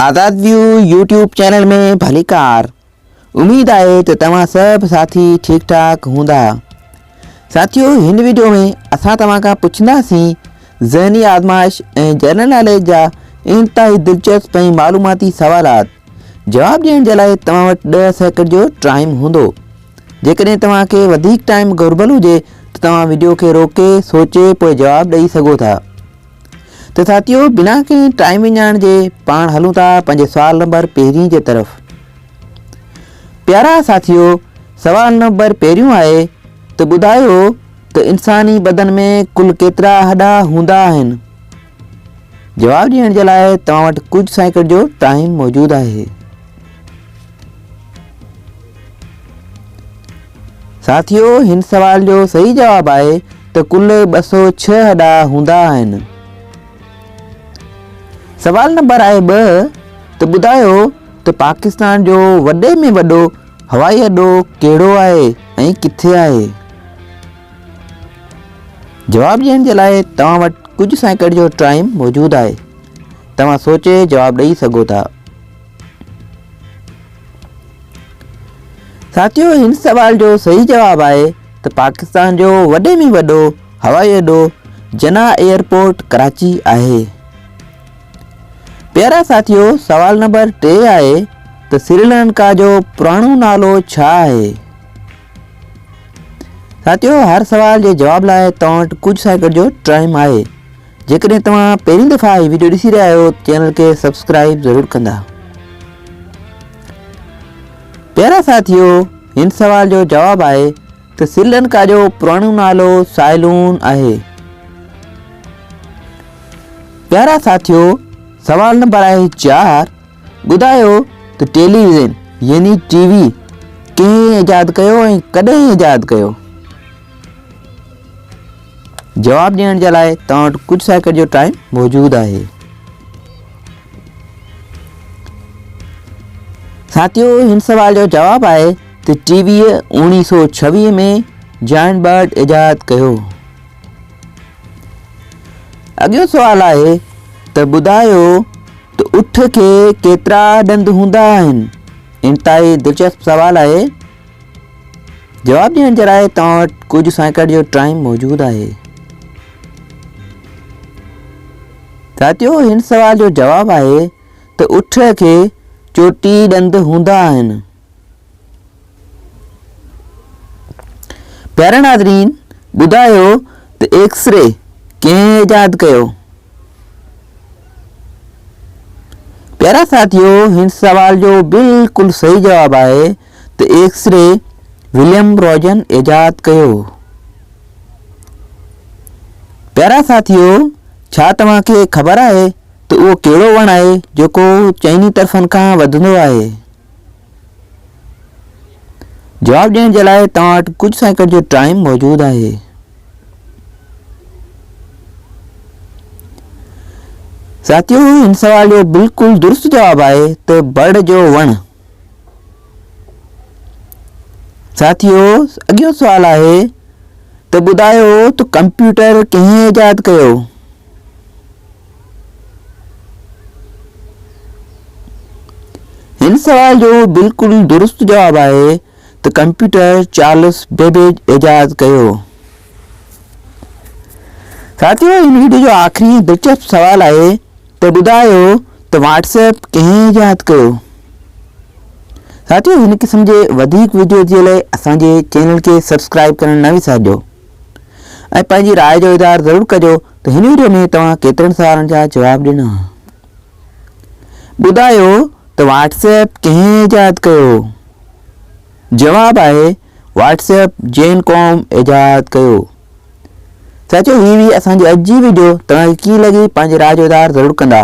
आज़ाद view YouTube channel में भलीकार। उम्मीद है तो तव्हां सब साथी ठीक ठाक हूंदा। साथियों, इन वीडियो में असां तव्हां खां पुछंदासीं ज़हनी आज़माइश ऐं जनरल नॉलेज जा इंतहाई दिलचस्प ऐं मालूमाती सवालात। जवाब ॾियण जे लाइ तव्हां वटि 10 सेकंड जो टाइम हूंदो। जेकॾहिं तव्हांखे वधीक टाइम घुर्बल हुजे त तव्हां वीडियो खे रोके सोचे पोइ जवाब ॾेई सघो था। तो साथियों, बिना कंहिं टाइम विञाइण जे पाण हलूं था पंहिंजे सवाल नंबर पहिरीं जे तरफ़। प्यारा साथियों, सवाल नंबर पहिरियों आहे त ॿुधायो त इंसानी बदन में कुल केतिरा हॾा हूंदा आहिनि। जवाब ॾियण जे लाइ तव्हां वटि कुझु सेकंड जो टाइम मौजूदु आहे। साथियों, हिन सवाल जो सही जवाब आहे त कुल 206 हॾा हूंदा आहिनि। सवाल नंबर आहे 2 त ॿुधायो त पाकिस्तान जो वॾे में वॾो हवाई अॾो कहिड़ो आहे ऐं किथे आहे। जवाब ॾियण जे लाइ तव्हां वटि कुझु सेकंड जो टाइम मौजूदु आहे। तव्हां सोचे जवाब ॾेई सघो था। साथियों, हिन सवाल जो सही जवाब आहे त पाकिस्तान जो वॾे में वॾो हवाई अॾो जना एयरपोर्ट कराची आहे। प्यारा साथियों, सवाल नंबर 3 आहे त श्रीलंका जो पुराणो नालो छा आहे। साथियों, हर सवाल जे जवाब लाइ तव्हां वटि कुझु सेकंड जो टाइम आहे। जेकॾहिं तव्हां पहिरीं दफ़ा ही वीडियो ॾिसी रहिया आहियो चैनल खे सब्सक्राइब ज़रूरु कंदा। प्यारा साथियों, हिन सवाल जो जवाब आहे त श्रीलंका जो पुराणो नालो साइलून आहे। प्यारा साथियों, सवाल नंबर आहे 4 ॿुधायो त टेलीविज़न यानी टीवी कंहिं ईजाद कयो ऐं कॾहिं ईजाद कयो। जवाब ॾियण जे लाइ तव्हां वटि कुझु सेकंड जो टाइम मौजूदु आहे। साथियों, हिन सवाल जो जवाब आहे त टीवी 1926 में जॉन बर्ड ईजाद कयो। अॻियो सवाल आहे त ॿुधायो त उठ खे केतिरा ॾंद हूंदा आहिनि। इंतहाई दिलचस्प सवाल आहे। जवाब ॾियण जे लाइ तव्हां वटि कुझु सेकंड जो टाइम मौजूदु आहे। साथियों, हिन सवाल जो जवाब आहे त उठ खे 34 ॾंद हूंदा आहिनि। प्यारा नाज़रीन, ॿुधायो त एक्सरे कंहिं ईजाद कयो। प्यारा साथियों, हिन सवाल जो बिल्कुलु सही जवाब आहे त एक्सरे विलियम रोजन ईजाद कयो। प्यारा साथियों, छा तव्हांखे ख़बर आहे त उहो कहिड़ो वणु आहे जेको चइनी तरफ़नि खां वधंदो आहे। जवाब ॾियण जे लाइ तव्हां वटि कुझु सेकंड जो टाइम मौजूदु आहे। साथियों, हिन सवाल जो बिल्कुलु दुरुस्त जवाब आहे त बड़ जो वणु। साथियों, अॻियो सवाल आहे त ॿुधायो त कंप्यूटर कंहिं ईजाद कयो। हिन सवाल जो बिल्कुलु दुरुस्त जवाब आहे त कंप्यूटर चार्ल्स बेबेज ईजाद कयो। साथियों, हिन वीडियो जो आख़िरी दिलचस्प सवाल आहे त ॿुधायो त व्हाट्सएप कंहिं ईजाद कयो। साथियों, हिन क़िस्म जे वधीक वीडियो जे लाइ असांजे चैनल खे सब्सक्राइब करणु न विसारिजो ऐं पंहिंजी राय जो इज़हार ज़रूरु कजो त हिन वीडियो में तव्हां केतिरनि सवालनि जा जवाब ॾिना। ॿुधायो त व्हाट्सएप कंहिं ईजाद कयो। जवाब आहे व्हाट्सएप जैन क़ौम ईजाद कयो। साथियों, ही हुई असांजी अॼु जी वीडियो। तव्हांखे कीअं लॻी पंहिंजी राय जो इज़हार ज़रूरु कंदा।